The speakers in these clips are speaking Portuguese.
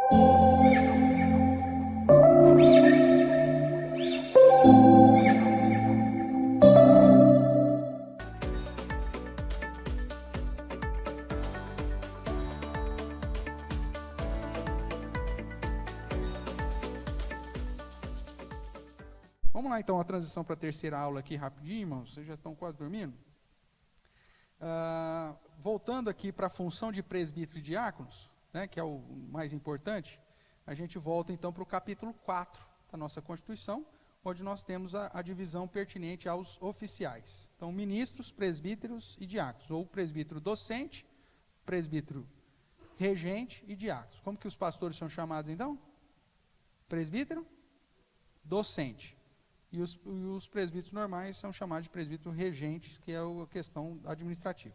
Vamos lá, então, a transição para a terceira aula aqui, rapidinho, irmãos. Vocês já estão quase dormindo? Voltando aqui para a função de presbítero e diáconos, né, que é o mais importante, a gente volta, então, para o capítulo 4 da nossa Constituição, onde nós temos a divisão pertinente aos oficiais. Então, ministros, presbíteros e diáconos, ou presbítero docente, presbítero regente e diáconos. Como que os pastores são chamados, então? Presbítero docente. E os presbíteros normais são chamados de presbítero regentes, que é a questão administrativa.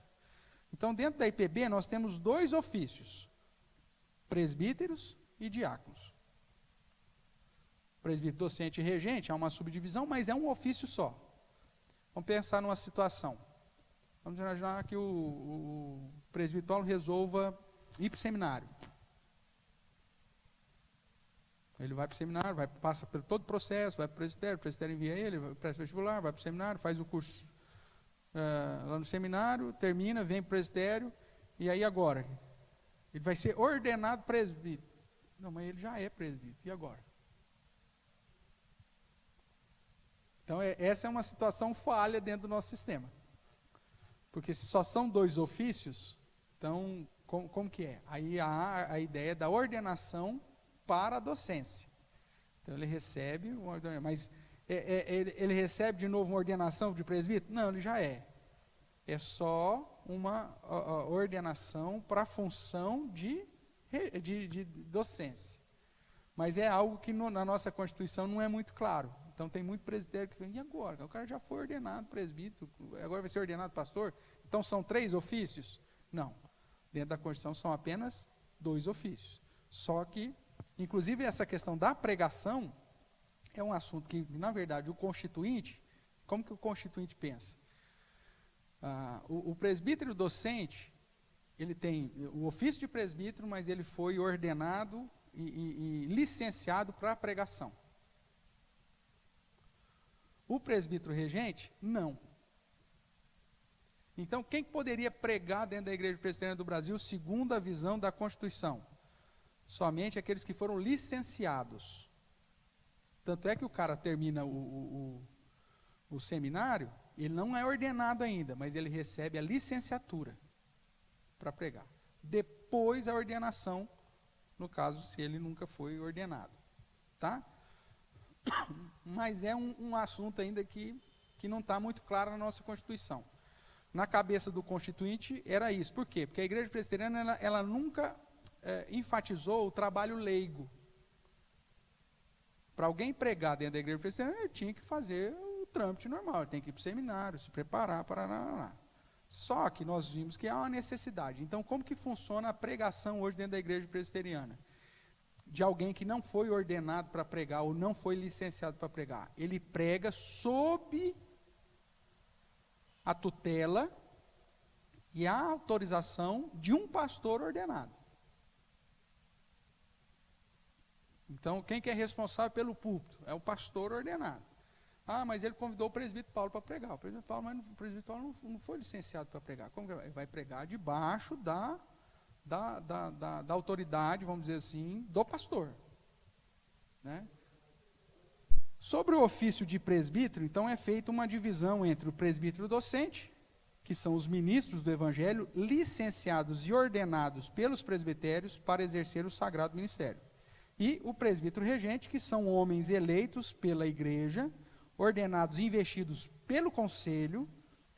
Então, dentro da IPB, nós temos dois ofícios, presbíteros e diáconos. Presbítero docente e regente é uma subdivisão, mas é um ofício só. Vamos pensar numa situação. Vamos imaginar que o presbítero Paulo resolva ir para o seminário. Ele vai para o seminário, passa por todo o processo, vai para o presbitério envia ele, presta vestibular, vai para o seminário, faz o curso lá no seminário, termina, vem para o presbitério, e aí agora? Ele vai ser ordenado presbítero. Não, mas ele já é presbítero, e agora? Então, essa é uma situação falha dentro do nosso sistema. Porque se só são dois ofícios, então, como que é? Aí há a ideia da ordenação para a docência. Então, ele recebe uma ordenação, mas ele recebe de novo uma ordenação de presbítero? Não, ele já é. É só uma ordenação para a função de docência. Mas é algo que na nossa Constituição não é muito claro. Então, tem muito presbitério que fala, e agora? O cara já foi ordenado presbítero, agora vai ser ordenado pastor? Então, são 3 ofícios? Não. Dentro da Constituição, são apenas 2 ofícios. Só que, inclusive, essa questão da pregação é um assunto que, na verdade, o constituinte, como que o constituinte pensa? O presbítero docente, ele tem o ofício de presbítero, mas ele foi ordenado e licenciado para a pregação. O presbítero regente, não. Então, quem poderia pregar dentro da Igreja Presbiteriana do Brasil, segundo a visão da Constituição? Somente aqueles que foram licenciados. Tanto é que o cara termina o seminário, ele não é ordenado ainda, mas ele recebe a licenciatura para pregar. Depois a ordenação, no caso, se ele nunca foi ordenado. Tá? Mas é um assunto ainda que não está muito claro na nossa Constituição. Na cabeça do constituinte era isso. Por quê? Porque a Igreja Presbiteriana ela nunca enfatizou o trabalho leigo. Para alguém pregar dentro da Igreja Presbiteriana, ele tinha que fazer o trâmite normal, ele tem que ir para o seminário, se preparar, para. Só que nós vimos que há uma necessidade. Então, como que funciona a pregação hoje dentro da Igreja Presbiteriana? De alguém que não foi ordenado para pregar ou não foi licenciado para pregar. Ele prega sob a tutela e a autorização de um pastor ordenado. Então, quem que é responsável pelo púlpito? É o pastor ordenado. Mas ele convidou o presbítero Paulo para pregar. O presbítero Paulo não foi licenciado para pregar. Como que ele vai pregar? Debaixo da autoridade, vamos dizer assim, do pastor. Né? Sobre o ofício de presbítero, então é feita uma divisão entre o presbítero docente, que são os ministros do Evangelho, licenciados e ordenados pelos presbitérios para exercer o sagrado ministério. E o presbítero regente, que são homens eleitos pela igreja, ordenados e investidos pelo conselho,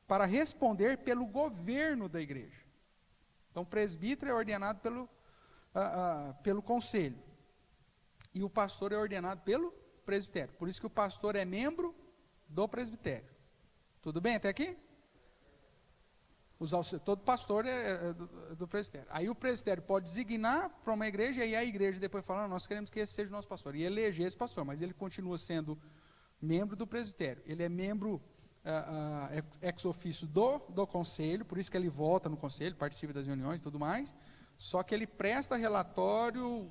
para responder pelo governo da igreja. Então, o presbítero é ordenado pelo conselho. E o pastor é ordenado pelo presbitério. Por isso que o pastor é membro do presbitério. Tudo bem até aqui? Todo pastor é do presbitério. Aí o presbitério pode designar para uma igreja, e a igreja depois fala, nós queremos que esse seja o nosso pastor. E eleger esse pastor, mas ele continua sendo membro do presbitério. Ele é membro ex officio do conselho, por isso que ele vota no conselho, participa das reuniões e tudo mais, Só que ele presta relatório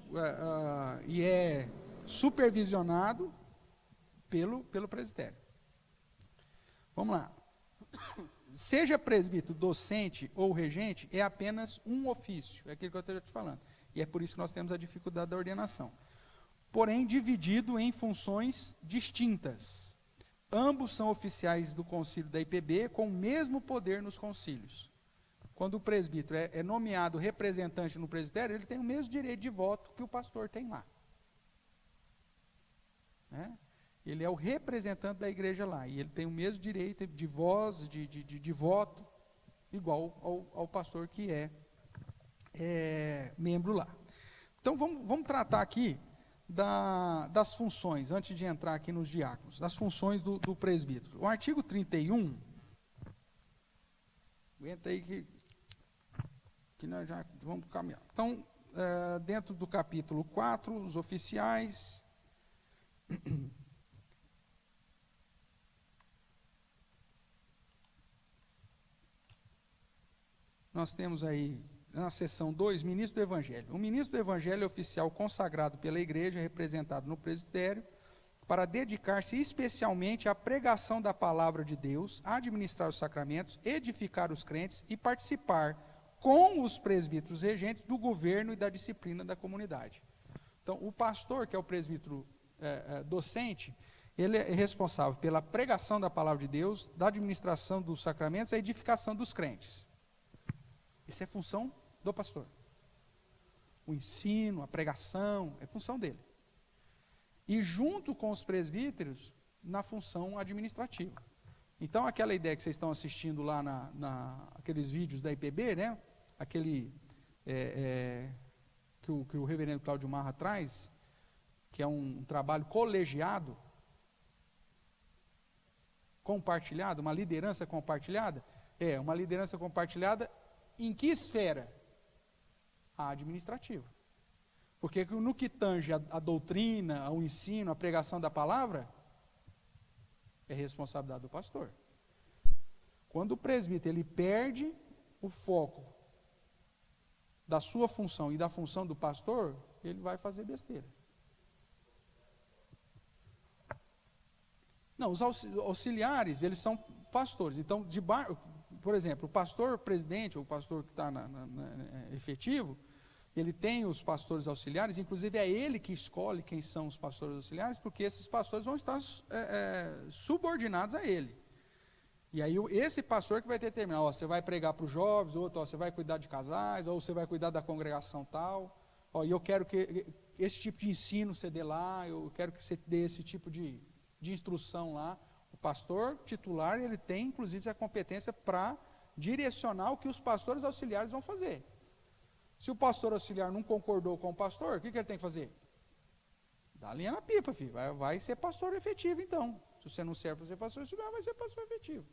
e é supervisionado pelo presbitério. Vamos lá. Seja presbítero, docente ou regente, é apenas um ofício, é aquilo que eu estou te falando. E é por isso que nós temos a dificuldade da ordenação. Porém, dividido em funções distintas. Ambos são oficiais do concílio da IPB, com o mesmo poder nos concílios. Quando o presbítero é nomeado representante no presbitério, ele tem o mesmo direito de voto que o pastor tem lá. Né? Ele é o representante da igreja lá, e ele tem o mesmo direito de voz, de voto, igual ao pastor que é membro lá. Então, vamos tratar aqui das funções, antes de entrar aqui nos diáconos, das funções do presbítero. O artigo 31, aguenta aí que nós já vamos caminhar. Então, dentro do capítulo 4, os oficiais... Nós temos aí, na seção 2, ministro do Evangelho. O ministro do Evangelho é oficial consagrado pela igreja, representado no presbitério, para dedicar-se especialmente à pregação da palavra de Deus, administrar os sacramentos, edificar os crentes e participar com os presbíteros regentes do governo e da disciplina da comunidade. Então, o pastor, que é o presbítero docente, ele é responsável pela pregação da palavra de Deus, da administração dos sacramentos e a edificação dos crentes. Isso é função do pastor. O ensino, a pregação, é função dele. E junto com os presbíteros, na função administrativa. Então, aquela ideia que vocês estão assistindo lá aqueles vídeos da IPB, né? Aquele que o reverendo Cláudio Marra traz, que é um trabalho colegiado, compartilhado, uma liderança compartilhada. Uma liderança compartilhada em que esfera? A administrativa. Porque no que tange a doutrina, ao ensino, a pregação da palavra, é responsabilidade do pastor. Quando o presbítero ele perde o foco da sua função e da função do pastor, ele vai fazer besteira. Não, os auxiliares, eles são pastores. Então, por exemplo, o pastor presidente, ou o pastor que está efetivo, ele tem os pastores auxiliares, inclusive é ele que escolhe quem são os pastores auxiliares, porque esses pastores vão estar subordinados a ele. E aí esse pastor que vai determinar, você vai pregar para os jovens, outro, você vai cuidar de casais, ou você vai cuidar da congregação tal, e eu quero que esse tipo de ensino você dê lá, eu quero que você dê esse tipo de instrução lá. O pastor titular, ele tem, inclusive, a competência para direcionar o que os pastores auxiliares vão fazer. Se o pastor auxiliar não concordou com o pastor, o que ele tem que fazer? Dá a linha na pipa, filho. Vai ser pastor efetivo, então. Se você não serve para ser pastor auxiliar, vai ser pastor efetivo.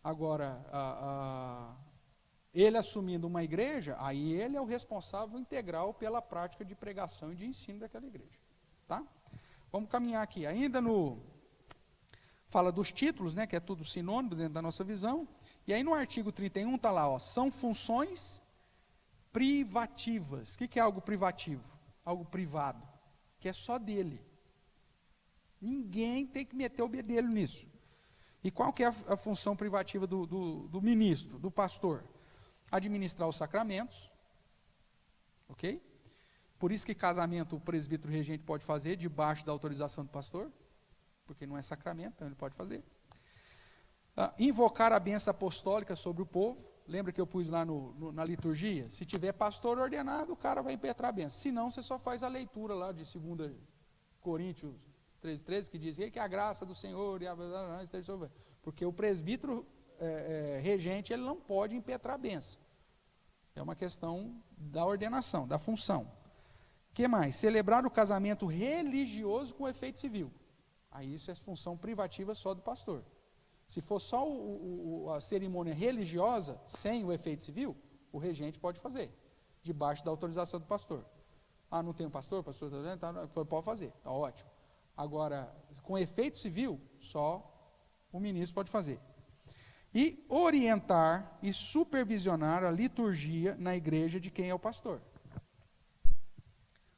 Agora, ele assumindo uma igreja, aí ele é o responsável integral pela prática de pregação e de ensino daquela igreja. Tá? Vamos caminhar aqui. Ainda fala dos títulos, né, que é tudo sinônimo dentro da nossa visão. E aí no artigo 31 está lá, são funções privativas. O que é algo privativo? Algo privado, que é só dele. Ninguém tem que meter o bedelho nisso. E qual que é a função privativa do ministro, do pastor? Administrar os sacramentos, ok? Por isso que casamento o presbítero regente pode fazer debaixo da autorização do pastor, porque não é sacramento, então ele pode fazer. Invocar a bênção apostólica sobre o povo. Lembra que eu pus lá na liturgia? Se tiver pastor ordenado, o cara vai impetrar a bênção. Se não, você só faz a leitura lá de 2 Coríntios 13, que diz que a graça do Senhor e porque o presbítero regente, ele não pode impetrar a bênção. É uma questão da ordenação, da função. O que mais? Celebrar o casamento religioso com efeito civil. Aí isso é função privativa só do pastor. Se for só a cerimônia religiosa, sem o efeito civil, o regente pode fazer, debaixo da autorização do pastor. Não tem um pastor pode fazer, está ótimo. Agora, com efeito civil, só o ministro pode fazer. E orientar e supervisionar a liturgia na igreja de quem é o pastor.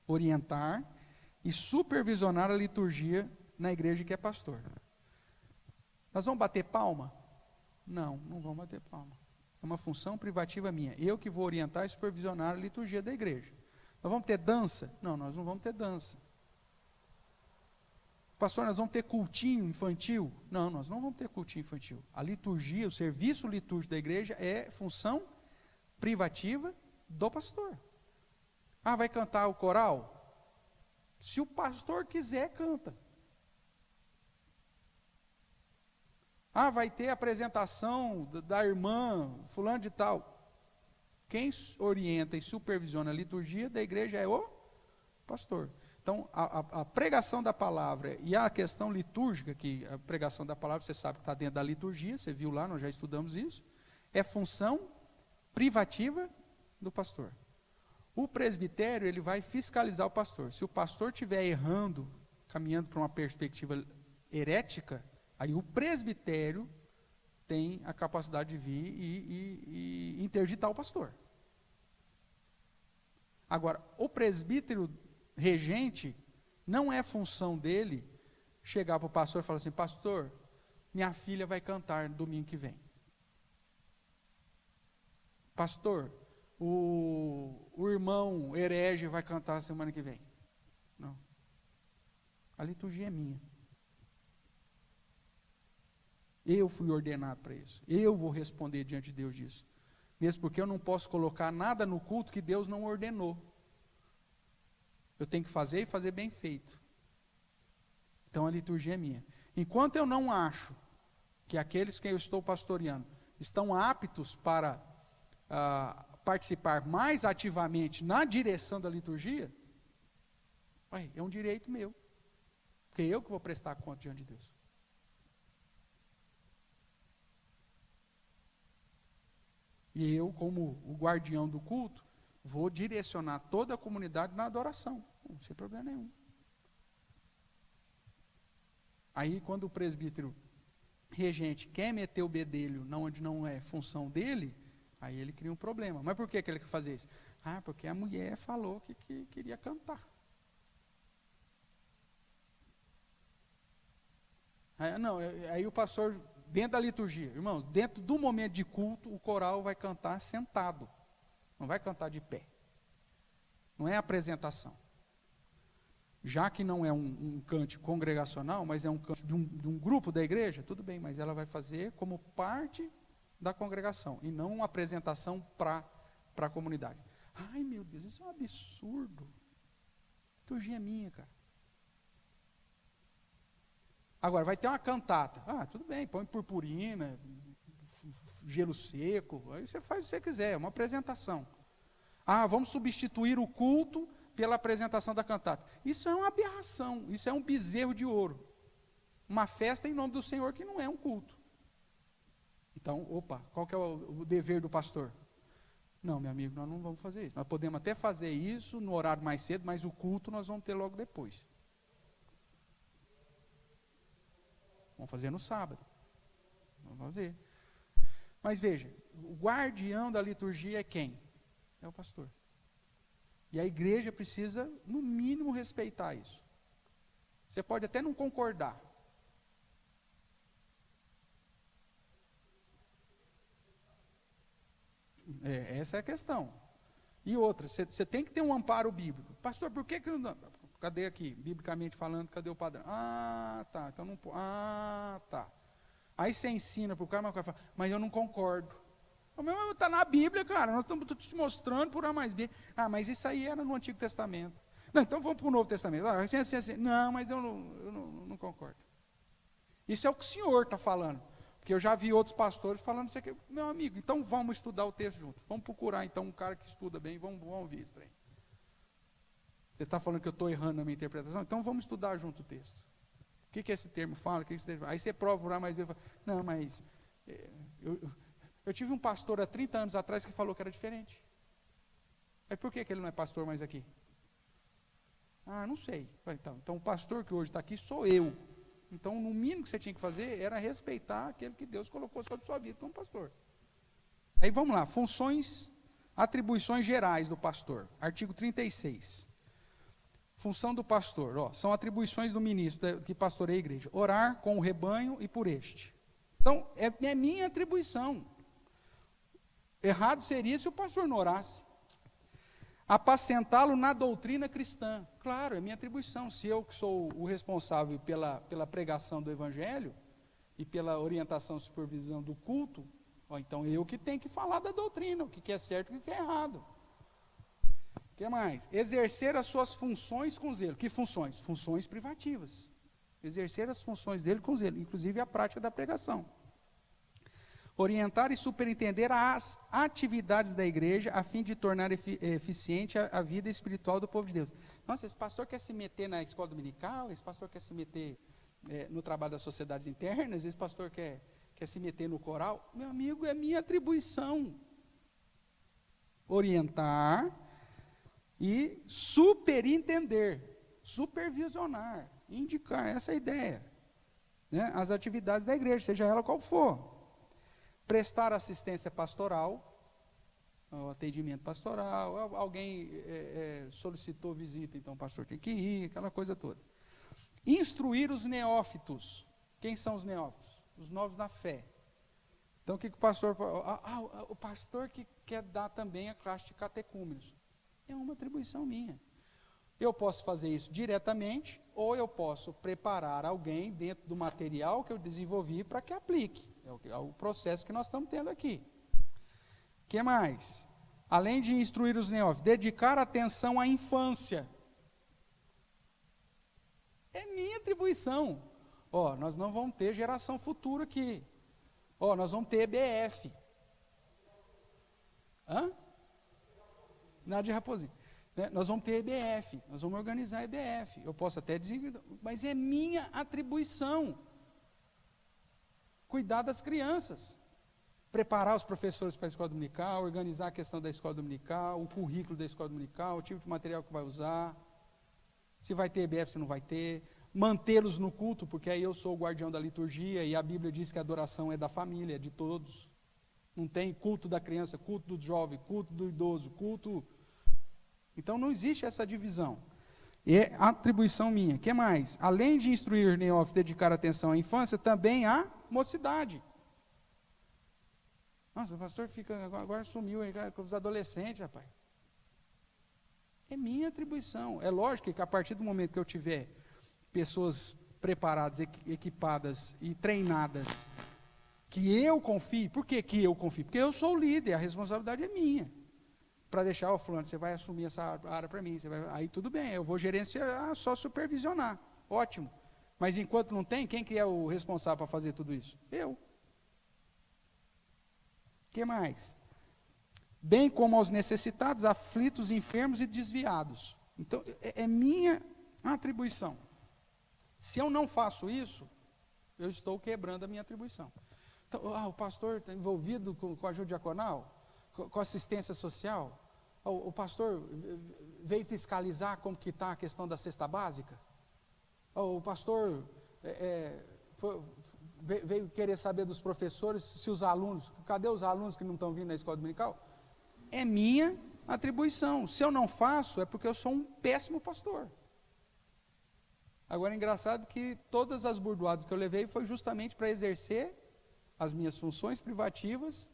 Orientar e supervisionar a liturgia na igreja de quem é pastor. Nós vamos bater palma? Não, não vamos bater palma. É uma função privativa minha. Eu que vou orientar e supervisionar a liturgia da igreja. Nós vamos ter dança? Não, nós não vamos ter dança. Pastor, nós vamos ter cultinho infantil? Não, nós não vamos ter cultinho infantil. A liturgia, o serviço litúrgico da igreja é função privativa do pastor. Ah, vai cantar o coral? Se o pastor quiser, canta. Ah, vai ter apresentação da irmã, fulano de tal. Quem orienta e supervisiona a liturgia da igreja é o pastor. Então, a pregação da palavra e a questão litúrgica, que a pregação da palavra, você sabe que está dentro da liturgia, você viu lá, nós já estudamos isso, é função privativa do pastor. O presbitério, ele vai fiscalizar o pastor. Se o pastor estiver errando, caminhando para uma perspectiva herética, aí o presbitério tem a capacidade de vir e interditar o pastor. Agora, o presbítero regente, não é função dele chegar para o pastor e falar assim: pastor, minha filha vai cantar domingo que vem. Pastor, o irmão herege vai cantar semana que vem. Não. A liturgia é minha. Eu fui ordenado para isso. Eu vou responder diante de Deus disso. Mesmo porque eu não posso colocar nada no culto que Deus não ordenou. Eu tenho que fazer e fazer bem feito. Então a liturgia é minha. Enquanto eu não acho que aqueles que eu estou pastoreando estão aptos para participar mais ativamente na direção da liturgia, é um direito meu. Porque eu que vou prestar conta diante de Deus. E eu, como o guardião do culto, vou direcionar toda a comunidade na adoração, sem problema nenhum. Aí, quando o presbítero regente quer meter o bedelho onde não é função dele, aí ele cria um problema. Mas por que ele quer fazer isso? Ah, porque a mulher falou que queria cantar. Aí o pastor, dentro da liturgia, irmãos, dentro do momento de culto, o coral vai cantar sentado. Não vai cantar de pé. Não é apresentação. Já que não é um cântico congregacional, mas é um cântico de um grupo da igreja, tudo bem, mas ela vai fazer como parte da congregação, e não uma apresentação para a comunidade. Ai, meu Deus, isso é um absurdo. A liturgia é minha, cara. Agora, vai ter uma cantata. Ah, tudo bem, põe purpurina, gelo seco, aí você faz o que você quiser, é uma apresentação. Ah, vamos substituir o culto pela apresentação da cantata. Isso é uma aberração, isso é um bezerro de ouro. Uma festa em nome do Senhor que não é um culto. Então, qual que é o dever do pastor? Não, meu amigo, nós não vamos fazer isso. Nós podemos até fazer isso no horário mais cedo, mas o culto nós vamos ter logo depois. Vamos fazer no sábado. Vamos fazer. Mas veja, o guardião da liturgia é quem? É o pastor. E a igreja precisa, no mínimo, respeitar isso. Você pode até não concordar. Essa é a questão. E outra, você tem que ter um amparo bíblico. Pastor, por que não... Cadê aqui? Biblicamente falando, cadê o padrão? Ah, tá. Então não... tá. Aí você ensina para o cara, mas eu não concordo. Está na Bíblia, cara. Nós estamos te mostrando por A mais B. Ah, mas isso aí era no Antigo Testamento. Não, então vamos para o Novo Testamento. Assim. Não, mas eu não concordo. Isso é o que o senhor está falando. Porque eu já vi outros pastores falando isso aqui. Meu amigo, então vamos estudar o texto junto. Vamos procurar, então, um cara que estuda bem. Vamos ouvir isso aí. Você está falando que eu estou errando na minha interpretação? Então vamos estudar junto o texto. O que esse termo fala? Aí você prova por A mais B. Não, mas... Eu tive um pastor há 30 anos atrás que falou que era diferente. Aí por que ele não é pastor mais aqui? Ah, não sei. Então o pastor que hoje está aqui sou eu. Então, no mínimo que você tinha que fazer era respeitar aquele que Deus colocou sobre sua vida como pastor. Aí vamos lá, funções, atribuições gerais do pastor. Artigo 36. Função do pastor, são atribuições do ministro que pastoreia a igreja. Orar com o rebanho e por este. Então, é minha atribuição. Errado seria se o pastor não orasse. Apacentá-lo na doutrina cristã. Claro, é minha atribuição. Se eu que sou o responsável pela pregação do evangelho e pela orientação e supervisão do culto, então eu que tenho que falar da doutrina, o que é certo e o que é errado. O que mais? Exercer as suas funções com zelo. Que funções? Funções privativas. Exercer as funções dele com zelo, inclusive a prática da pregação. Orientar e superintender as atividades da igreja a fim de tornar eficiente a vida espiritual do povo de Deus. Nossa, esse pastor quer se meter na escola dominical, esse pastor quer se meter no trabalho das sociedades internas, esse pastor quer se meter no coral. Meu amigo, é minha atribuição. Orientar e superintender, supervisionar, indicar, essa é a ideia, né? As atividades da igreja, seja ela qual for. Prestar assistência pastoral, o atendimento pastoral, alguém solicitou visita, então o pastor tem que ir, aquela coisa toda. Instruir os neófitos. Quem são os neófitos? Os novos na fé. Então o que o pastor... o pastor que quer dar também a classe de catecúmenos. É uma atribuição minha. Eu posso fazer isso diretamente, ou eu posso preparar alguém dentro do material que eu desenvolvi para que aplique. É o processo que nós estamos tendo aqui. O que mais? Além de instruir os neófitos, dedicar atenção à infância. É minha atribuição. Nós não vamos ter geração futura aqui. Nós vamos ter EBF. Nada de raposinho. Nós vamos ter EBF, nós vamos organizar EBF. Eu posso até dizer, mas é minha atribuição. Cuidar das crianças. Preparar os professores para a escola dominical, organizar a questão da escola dominical, o currículo da escola dominical, o tipo de material que vai usar, se vai ter EBF, se não vai ter, mantê-los no culto, porque aí eu sou o guardião da liturgia, e a Bíblia diz que a adoração é da família, é de todos. Não tem culto da criança, culto do jovem, culto do idoso, culto... Então não existe essa divisão. É atribuição minha. O que mais? Além de instruir neófitos, dedicar atenção à infância, também à mocidade. Nossa, o pastor agora sumiu com os adolescentes, rapaz. É minha atribuição. É lógico que a partir do momento que eu tiver pessoas preparadas, equipadas e treinadas, que eu confie. Por que eu confio? Porque eu sou o líder, a responsabilidade é minha. Para deixar, fulano, você vai assumir essa área para mim, aí tudo bem, eu vou gerenciar, só supervisionar, ótimo. Mas enquanto não tem, quem que é o responsável para fazer tudo isso? Eu. O que mais? Bem como aos necessitados, aflitos, enfermos e desviados. Então, é minha atribuição. Se eu não faço isso, eu estou quebrando a minha atribuição. Então, o pastor está envolvido com a ajuda diaconal? Com assistência social, o pastor veio fiscalizar como que está a questão da cesta básica, o pastor veio querer saber dos professores, se os alunos, cadê os alunos que não estão vindo na escola dominical? É minha atribuição. Se eu não faço, é porque eu sou um péssimo pastor. Agora, é engraçado que todas as burdoadas que eu levei foi justamente para exercer as minhas funções privativas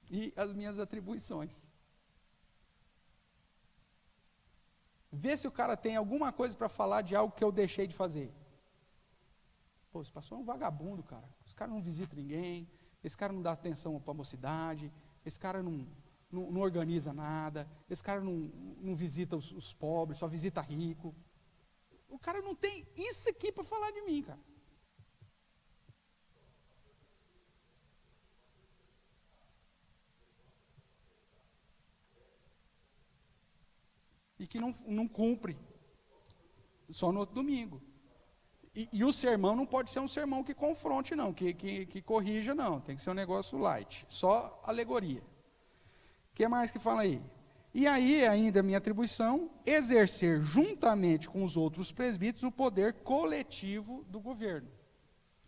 e as minhas atribuições. Vê se o cara tem alguma coisa para falar de algo que eu deixei de fazer. Pô, esse pastor é um vagabundo, cara. Esse cara não visita ninguém, esse cara não dá atenção para a mocidade, esse cara não organiza nada, esse cara não visita os pobres, só visita rico. O cara não tem isso aqui para falar de mim, cara. E que não cumpre, só no outro domingo. E o sermão não pode ser um sermão que confronte, não, que corrija, não. Tem que ser um negócio light, só alegoria. O que mais que fala aí? E aí, ainda a minha atribuição, exercer juntamente com os outros presbíteros o poder coletivo do governo.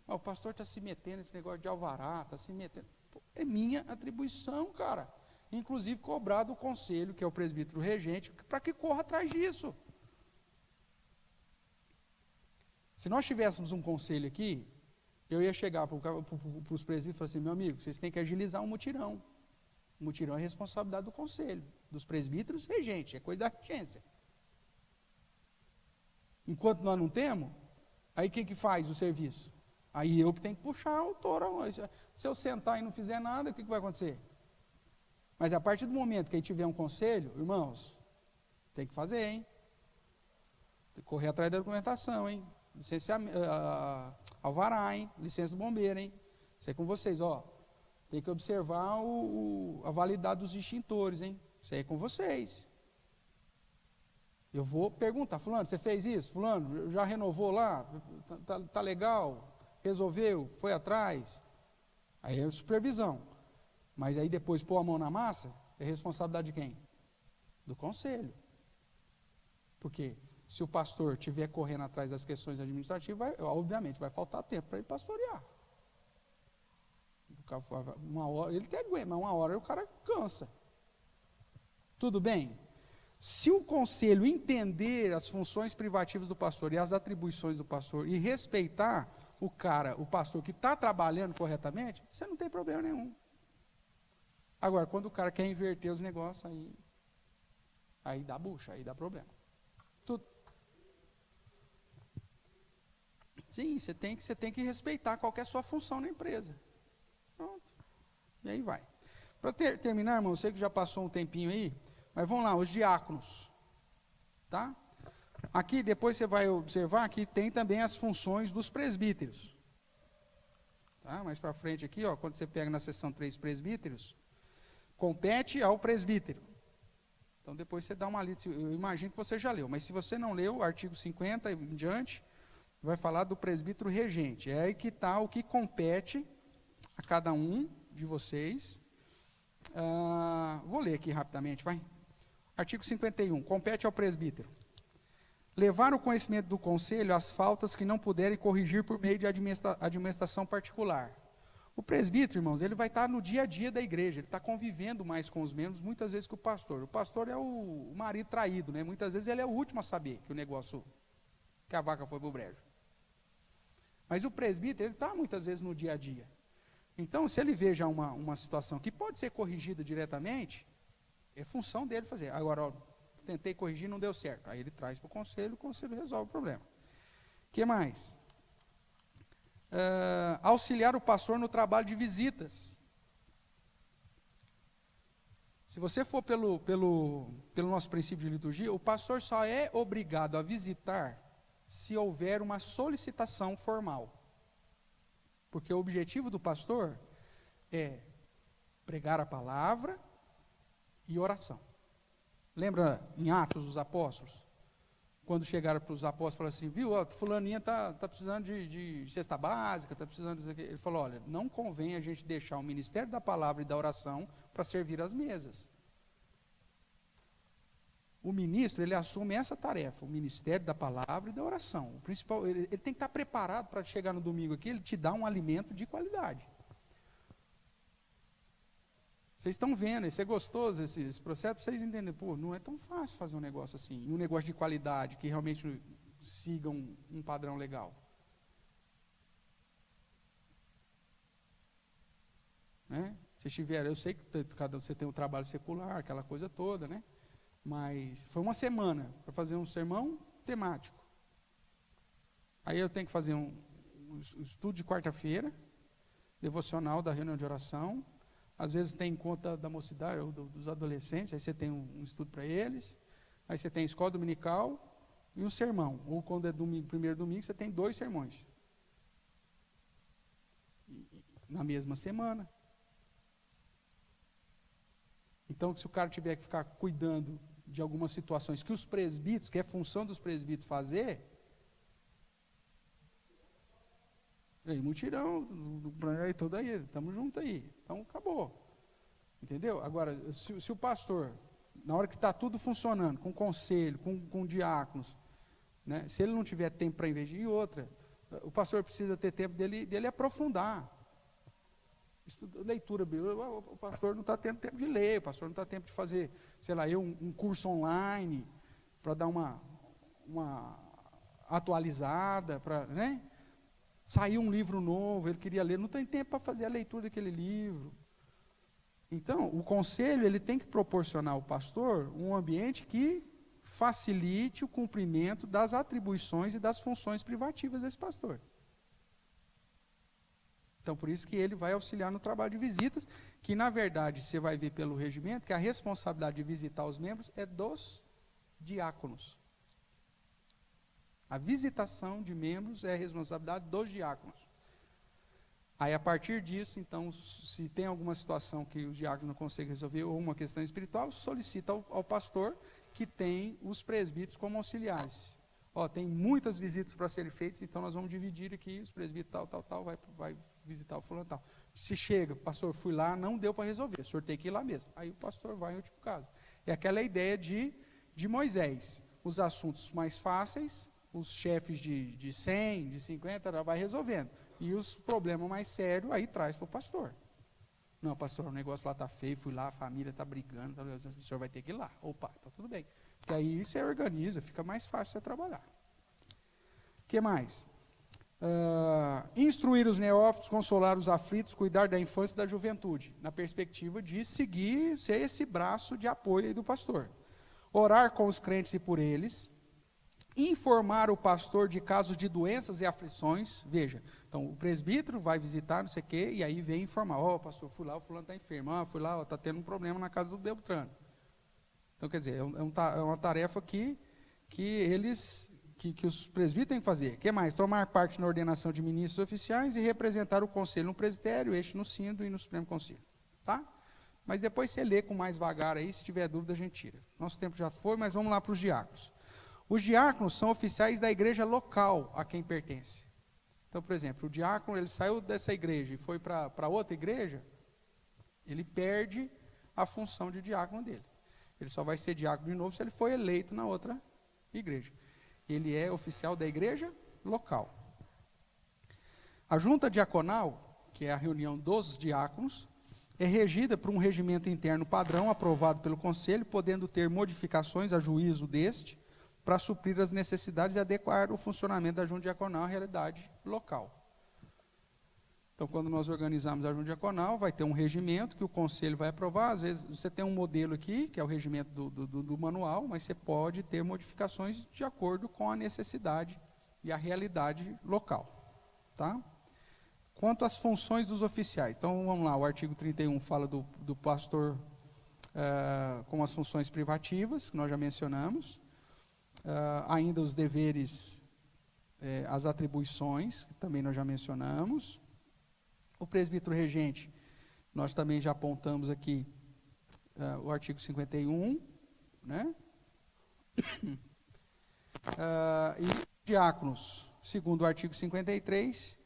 O pastor está se metendo nesse negócio de alvará, está se metendo. Pô, é minha atribuição, cara. Inclusive cobrar do conselho, que é o presbítero regente, para que corra atrás disso. Se nós tivéssemos um conselho aqui, eu ia chegar para os presbíteros e falar assim, meu amigo, vocês têm que agilizar um mutirão. O mutirão é responsabilidade do conselho, dos presbíteros regente, é coisa da regência. Enquanto nós não temos, aí quem que faz o serviço? Aí eu que tenho que puxar o touro. Se eu sentar e não fizer nada, o que vai acontecer? Mas a partir do momento que aí tiver um conselho, irmãos, tem que fazer, hein? Tem que correr atrás da documentação, hein? Licenciamento, alvará, hein? Licença do bombeiro, hein? Isso é com vocês, ó. Tem que observar a validade dos extintores, hein? Isso aí é com vocês. Eu vou perguntar, fulano, você fez isso? Fulano, já renovou lá? Tá legal? Resolveu? Foi atrás? Aí é supervisão. Mas aí depois pôr a mão na massa, é responsabilidade de quem? Do conselho. Porque se o pastor estiver correndo atrás das questões administrativas, obviamente vai faltar tempo para ele pastorear. Uma hora, ele até aguenta, mas uma hora o cara cansa. Tudo bem? Se o conselho entender as funções privativas do pastor e as atribuições do pastor e respeitar o pastor que está trabalhando corretamente, você não tem problema nenhum. Agora, quando o cara quer inverter os negócios, aí dá bucha, aí dá problema. Sim, você tem que respeitar qual que é a sua função na empresa. Pronto. E aí vai. Para terminar, irmão, eu sei que já passou um tempinho aí, mas vamos lá, os diáconos. Tá? Aqui, depois você vai observar que tem também as funções dos presbíteros. Tá? Mais para frente aqui, ó, quando você pega na seção 3 presbíteros, compete ao presbítero. Então, depois você dá uma lida. Eu imagino que você já leu, mas se você não leu, artigo 50 e em diante, vai falar do presbítero regente. É aí que está o que compete a cada um de vocês. Vou ler aqui rapidamente, vai. Artigo 51. Compete ao presbítero levar o conhecimento do conselho as faltas que não puderem corrigir por meio de administração particular. O presbítero, irmãos, ele vai estar no dia a dia da igreja, ele está convivendo mais com os membros, muitas vezes que o pastor. O pastor é o marido traído, né? Muitas vezes ele é o último a saber que a vaca foi para o brejo. Mas o presbítero, ele está muitas vezes no dia a dia. Então, se ele vê já uma situação que pode ser corrigida diretamente, é função dele fazer. Agora, ó, tentei corrigir, não deu certo. Aí ele traz para o conselho resolve o problema. O que mais? Auxiliar o pastor no trabalho de visitas. Se você for pelo nosso princípio de liturgia, o pastor só é obrigado a visitar se houver uma solicitação formal. Porque o objetivo do pastor é pregar a palavra e oração. Lembra em Atos dos Apóstolos? Quando chegaram para os apóstolos, falaram assim, viu, ó, fulaninha está precisando de cesta básica, está precisando disso aqui. Ele falou, olha, não convém a gente deixar o ministério da palavra e da oração para servir as mesas. O ministro, ele assume essa tarefa, o ministério da palavra e da oração. O principal, ele tem que estar preparado para chegar no domingo aqui, ele te dá um alimento de qualidade. Vocês estão vendo, isso é gostoso, esse processo, para vocês entenderem, pô, não é tão fácil fazer um negócio assim, um negócio de qualidade, que realmente siga um padrão legal. Né? Se estiver, eu sei que cada você tem um trabalho secular, aquela coisa toda, né? Mas foi uma semana para fazer um sermão temático. Aí eu tenho que fazer um estudo de quarta-feira, devocional da reunião de oração. Às vezes tem encontro da mocidade, ou dos adolescentes, aí você tem um estudo para eles. Aí você tem escola dominical e um sermão. Ou quando é primeiro domingo, você tem 2 sermões. Na mesma semana. Então, se o cara tiver que ficar cuidando de algumas situações que os presbíteros, que é função dos presbíteros fazer, aí, mutirão, todo aí, estamos juntos aí, então acabou. Entendeu? Agora, se o pastor, na hora que está tudo funcionando, com conselho, com diáconos, né, se ele não tiver tempo para investir, e outra, O pastor precisa ter tempo dele aprofundar. Leitura bíblica, o pastor não está tendo tempo de ler, o pastor não está tendo tempo de fazer, sei lá, um curso online, para dar uma atualizada, né? Saiu um livro novo, ele queria ler, não tem tempo para fazer a leitura daquele livro. Então, o conselho ele tem que proporcionar ao pastor um ambiente que facilite o cumprimento das atribuições e das funções privativas desse pastor. Então, por isso que ele vai auxiliar no trabalho de visitas, que na verdade, você vai ver pelo regimento, que a responsabilidade de visitar os membros é dos diáconos. A visitação de membros é a responsabilidade dos diáconos. Aí, a partir disso, então, se tem alguma situação que os diáconos não conseguem resolver, ou uma questão espiritual, solicita ao pastor que tem os presbíteros como auxiliares. Tem muitas visitas para serem feitas, então nós vamos dividir aqui, os presbíteros tal, vai visitar o fulano tal. Se chega, pastor, fui lá, não deu para resolver, o senhor tem que ir lá mesmo. Aí o pastor vai em último caso. É aquela ideia de Moisés. Os assuntos mais fáceis, os chefes de 100, de 50, vai resolvendo. E os problemas mais sérios, aí traz para o pastor. Não, pastor, o negócio lá está feio, fui lá, a família está brigando, o senhor vai ter que ir lá. Opa, está tudo bem. Porque aí você organiza, fica mais fácil você trabalhar. O que mais? Instruir os neófitos, consolar os aflitos, cuidar da infância e da juventude, na perspectiva de seguir, ser esse braço de apoio aí do pastor. Orar com os crentes e por eles, informar o pastor de casos de doenças e aflições. Veja, então o presbítero vai visitar, não sei o quê, e aí vem informar, pastor, fui lá, o fulano está enfermo, fui lá, está tendo um problema na casa do Beltrano. Então, quer dizer, é uma tarefa que os presbíteros têm que fazer. O que mais? Tomar parte na ordenação de ministros oficiais e representar o conselho no presbitério, este no sínodo e no Supremo Conselho. Tá? Mas depois você lê com mais vagar aí, se tiver dúvida a gente tira. Nosso tempo já foi, mas vamos lá para os diáconos. Os diáconos são oficiais da igreja local a quem pertence. Então, por exemplo, o diácono, ele saiu dessa igreja e foi para outra igreja, ele perde a função de diácono dele. Ele só vai ser diácono de novo se ele for eleito na outra igreja. Ele é oficial da igreja local. A junta diaconal, que é a reunião dos diáconos, é regida por um regimento interno padrão aprovado pelo conselho, podendo ter modificações a juízo deste, para suprir as necessidades e adequar o funcionamento da junta diaconal à realidade local. Então, quando nós organizamos a junta diaconal, vai ter um regimento que o conselho vai aprovar. Às vezes, você tem um modelo aqui, que é o regimento do manual, mas você pode ter modificações de acordo com a necessidade e a realidade local. Tá? Quanto às funções dos oficiais. Então, vamos lá, o artigo 31 fala do pastor com as funções privativas, que nós já mencionamos. Ainda os deveres, as atribuições, que também nós já mencionamos. O presbítero regente, nós também já apontamos aqui o artigo 51, né? E diáconos, segundo o artigo 53,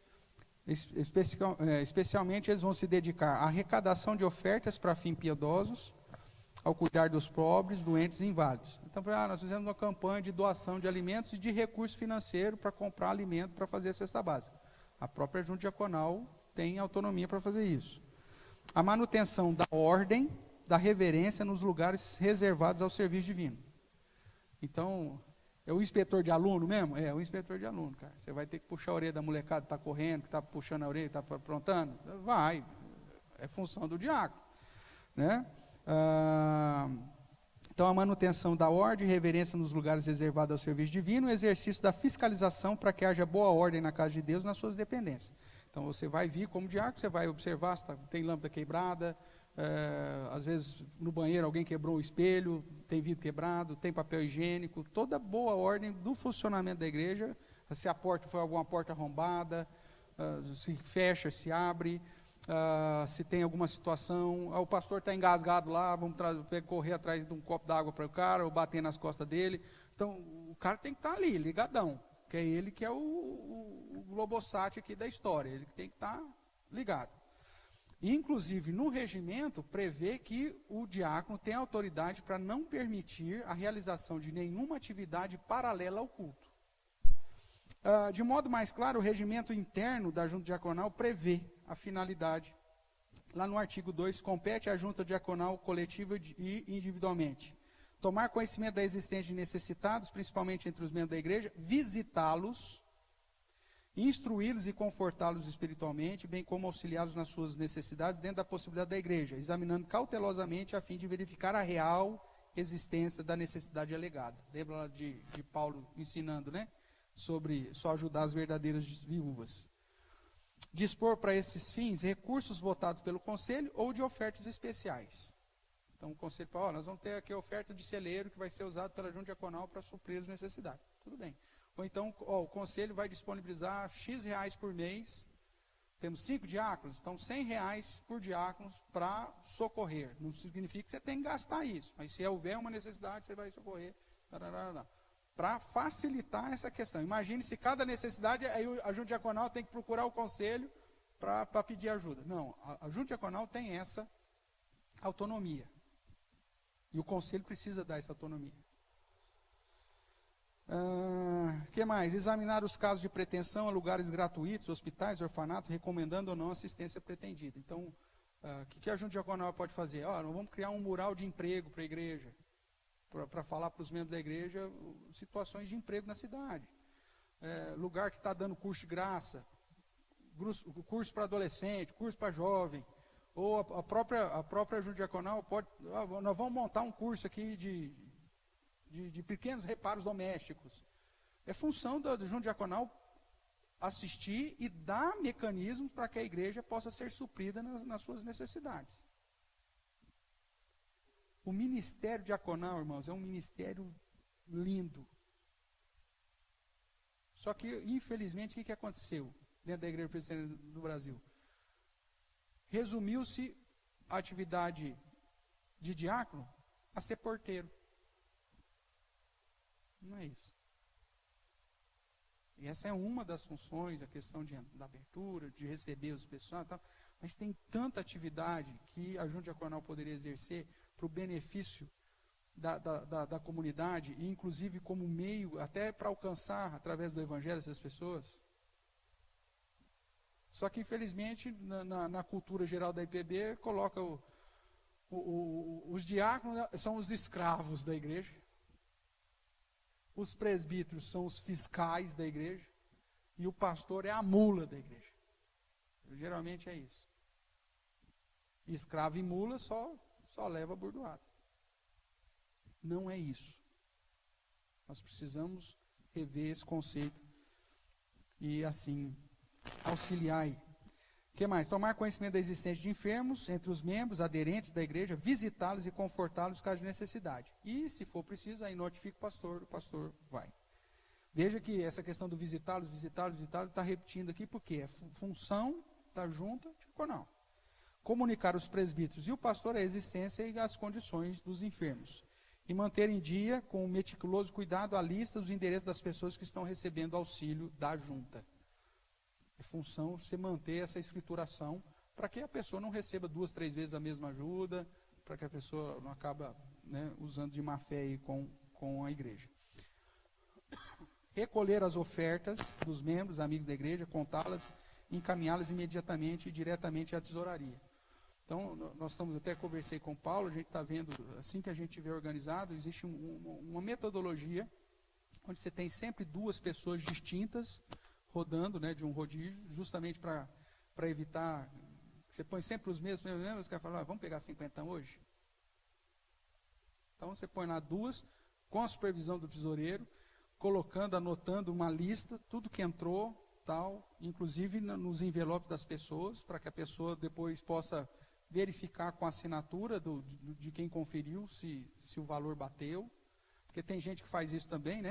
especialmente eles vão se dedicar à arrecadação de ofertas para fins piedosos, ao cuidar dos pobres, doentes e inválidos. Então, nós fizemos uma campanha de doação de alimentos e de recurso financeiro para comprar alimento para fazer a cesta básica. A própria junta diaconal tem autonomia para fazer isso. A manutenção da ordem, da reverência nos lugares reservados ao serviço divino. Então, é o inspetor de aluno mesmo? É o inspetor de aluno, cara. Você vai ter que puxar a orelha da molecada que está correndo, que está puxando a orelha, está aprontando? Vai. É função do diácono. Né? Então, a manutenção da ordem e reverência nos lugares reservados ao serviço divino, o exercício da fiscalização para que haja boa ordem na casa de Deus nas suas dependências. Então, você vai vir como diácono, você vai observar se tem lâmpada quebrada, às vezes no banheiro alguém quebrou o espelho, tem vidro quebrado, tem papel higiênico, toda boa ordem do funcionamento da igreja, se a porta foi alguma porta arrombada, se fecha, se abre, se tem alguma situação, o pastor está engasgado lá, vamos correr atrás de um copo d'água para o cara, ou bater nas costas dele. Então, o cara tem que estar ali, ligadão, que é ele que é o globosat aqui da história, ele que tem que estar ligado. E, inclusive, no regimento, prevê que o diácono tem autoridade para não permitir a realização de nenhuma atividade paralela ao culto. De modo mais claro, o regimento interno da junta diaconal prevê a finalidade. Lá no artigo 2, compete à junta diaconal coletiva e individualmente tomar conhecimento da existência de necessitados, principalmente entre os membros da igreja, visitá-los, instruí-los e confortá-los espiritualmente, bem como auxiliá-los nas suas necessidades dentro da possibilidade da igreja, examinando cautelosamente a fim de verificar a real existência da necessidade alegada. Lembra lá de Paulo ensinando, né? Sobre só ajudar as verdadeiras viúvas. Dispor para esses fins recursos votados pelo conselho ou de ofertas especiais. Então o conselho fala, nós vamos ter aqui a oferta de celeiro que vai ser usado pela junta diaconal para suprir as necessidades. Tudo bem. Ou então o conselho vai disponibilizar X reais por mês. Temos 5 diáconos, então R$100 por diácono para socorrer. Não significa que você tem que gastar isso, mas se houver uma necessidade, você vai socorrer. Para facilitar essa questão. Imagine se cada necessidade, aí a junta diaconal tem que procurar o conselho para pedir ajuda. Não, a junta diaconal tem essa autonomia. E o conselho precisa dar essa autonomia. Que mais? Examinar os casos de pretensão a lugares gratuitos, hospitais, orfanatos, recomendando ou não assistência pretendida. Então, o que a junta diaconal pode fazer? Nós vamos criar um mural de emprego para a igreja, para falar para os membros da igreja situações de emprego na cidade. Lugar que está dando curso de graça, curso para adolescente, curso para jovem, ou a própria junta diaconal pode, nós vamos montar um curso aqui de pequenos reparos domésticos. É função da junta diaconal assistir e dar mecanismos para que a igreja possa ser suprida nas suas necessidades. O ministério diaconal, irmãos, é um ministério lindo. Só que, infelizmente, o que aconteceu dentro da Igreja Presbiteriana do Brasil? Resumiu-se a atividade de diácono a ser porteiro. Não é isso. E essa é uma das funções, a questão da abertura, de receber os pessoal e tal. Mas tem tanta atividade que a junta diaconal poderia exercer para o benefício da comunidade, e inclusive como meio, até para alcançar, através do evangelho, essas pessoas. Só que, infelizmente, na cultura geral da IPB, coloca os diáconos são os escravos da igreja, os presbíteros são os fiscais da igreja, e o pastor é a mula da igreja. Geralmente é isso. Escravo e mula só leva burdoada. Não é isso. Nós precisamos rever esse conceito e, assim, auxiliar aí. O que mais? Tomar conhecimento da existência de enfermos entre os membros, aderentes da igreja, visitá-los e confortá-los caso de necessidade. E, se for preciso, aí notifica o pastor vai. Veja que essa questão do visitá-los, está repetindo aqui, porque é função da junta diaconal. Comunicar os presbíteros e o pastor a existência e as condições dos enfermos. E manter em dia, com meticuloso cuidado, a lista dos endereços das pessoas que estão recebendo auxílio da junta. É função você manter essa escrituração para que a pessoa não receba 2, 3 vezes a mesma ajuda, para que a pessoa não acabe usando de má fé aí com a igreja. Recolher as ofertas dos membros, amigos da igreja, contá-las, encaminhá-las imediatamente e diretamente à tesouraria. Então, até conversei com o Paulo, a gente está vendo, assim que a gente tiver organizado, existe uma metodologia, onde você tem sempre 2 pessoas distintas, rodando, de um rodízio, justamente para evitar, você põe sempre os mesmos, os caras falam, vamos pegar 50 hoje? Então, você põe lá 2, com a supervisão do tesoureiro, anotando uma lista, tudo que entrou, tal, inclusive nos envelopes das pessoas, para que a pessoa depois possa verificar com a assinatura de quem conferiu se o valor bateu, porque tem gente que faz isso também,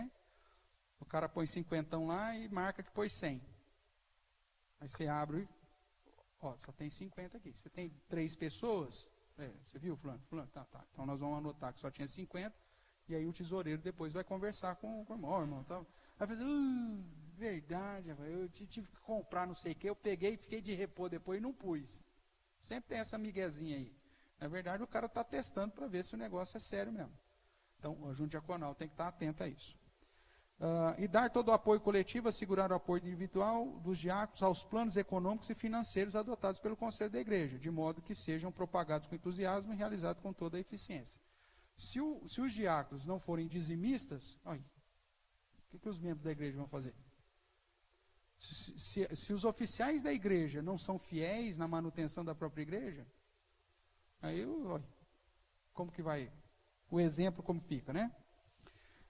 O cara põe 50 lá e marca que pôs 100. Aí você abre, só tem 50 aqui. Você tem 3 pessoas, você viu, fulano, tá. Então nós vamos anotar que só tinha 50, e aí o tesoureiro depois vai conversar com o irmão, tá? Vai fazer, verdade, eu tive que comprar não sei o que, eu peguei e fiquei de repor depois e não pus. Sempre tem essa miguezinha aí. Na verdade, o cara está testando para ver se o negócio é sério mesmo. Então, a junta diaconal tem que estar atento a isso. E dar todo o apoio coletivo, assegurar o apoio individual dos diáconos aos planos econômicos e financeiros adotados pelo Conselho da Igreja, de modo que sejam propagados com entusiasmo e realizados com toda a eficiência. Se os diáconos não forem dizimistas, o que os membros da igreja vão fazer? Se os oficiais da igreja não são fiéis na manutenção da própria igreja, aí, como que vai? O exemplo como fica, né?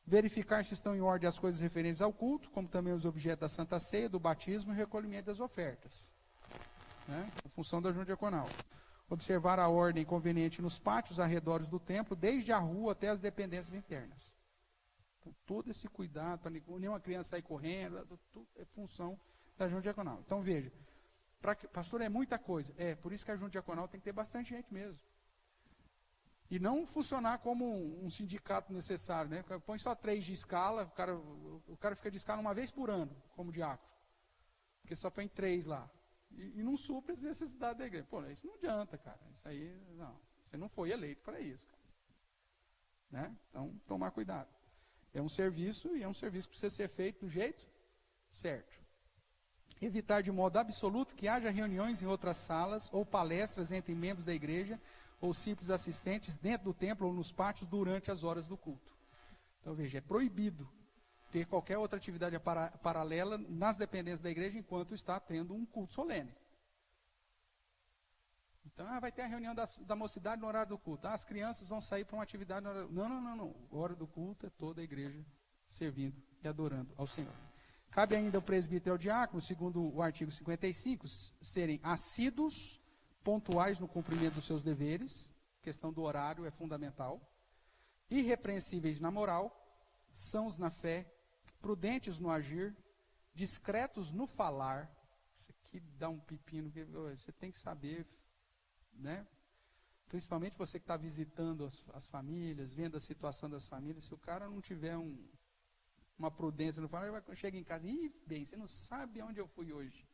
Verificar se estão em ordem as coisas referentes ao culto, como também os objetos da Santa Ceia, do batismo e recolhimento das ofertas, né? Em função da junta diaconal. Observar a ordem conveniente nos pátios arredores do templo, desde a rua até as dependências internas. Então, todo esse cuidado, para nenhuma criança sair correndo, tudo é função da junta diaconal. Então, veja, pastor, é muita coisa. Por isso que a junta diaconal tem que ter bastante gente mesmo. E não funcionar como um sindicato necessário, né? Põe só 3 de escala, o cara fica de escala uma vez por ano, como diácono. Porque só põe 3 lá. E não supre as necessidades da igreja. Pô, isso não adianta, cara. Isso aí, não. Você não foi eleito para isso, cara. Né? Então, tomar cuidado. É um serviço, e é um serviço que precisa ser feito do jeito certo. Evitar de modo absoluto que haja reuniões em outras salas ou palestras entre membros da igreja ou simples assistentes dentro do templo ou nos pátios durante as horas do culto. Então, veja, é proibido ter qualquer outra atividade paralela nas dependências da igreja enquanto está tendo um culto solene. Então, vai ter a reunião da mocidade no horário do culto. As crianças vão sair para uma atividade no horário... Não. A hora do culto é toda a igreja servindo e adorando ao Senhor. Cabe ainda ao presbítero e ao diácono, segundo o artigo 55, serem assíduos, pontuais no cumprimento dos seus deveres, questão do horário é fundamental, irrepreensíveis na moral, sãos na fé, prudentes no agir, discretos no falar. Isso aqui dá um pepino, você tem que saber, né? Principalmente você que está visitando as famílias, vendo a situação das famílias, se o cara não tiver uma prudência no falar, ele chega em casa, você não sabe onde eu fui hoje.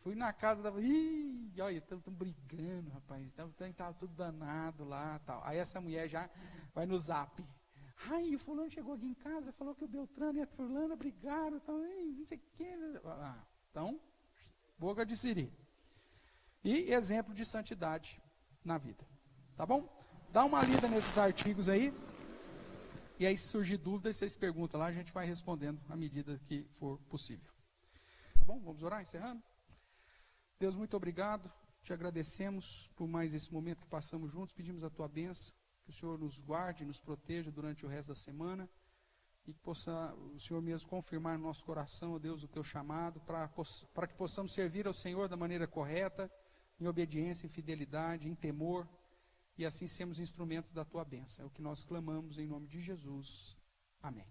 Fui na casa da... olha, estão brigando, rapaz. Estava tudo danado lá, tal. Aí essa mulher já vai no zap. O fulano chegou aqui em casa, falou que o Beltrano e a fulana brigaram, tal. Isso aqui... Então, boca de siri. E exemplo de santidade na vida. Tá bom? Dá uma lida nesses artigos aí. E aí, se surgir dúvidas, vocês perguntam lá, a gente vai respondendo à medida que for possível. Tá bom? Vamos orar, encerrando? Deus, muito obrigado, te agradecemos por mais esse momento que passamos juntos, pedimos a tua bênção, que o Senhor nos guarde, nos proteja durante o resto da semana, e que possa o Senhor mesmo confirmar no nosso coração, ó Deus, o teu chamado, para que possamos servir ao Senhor da maneira correta, em obediência, em fidelidade, em temor, e assim sermos instrumentos da tua bênção. É o que nós clamamos em nome de Jesus. Amém.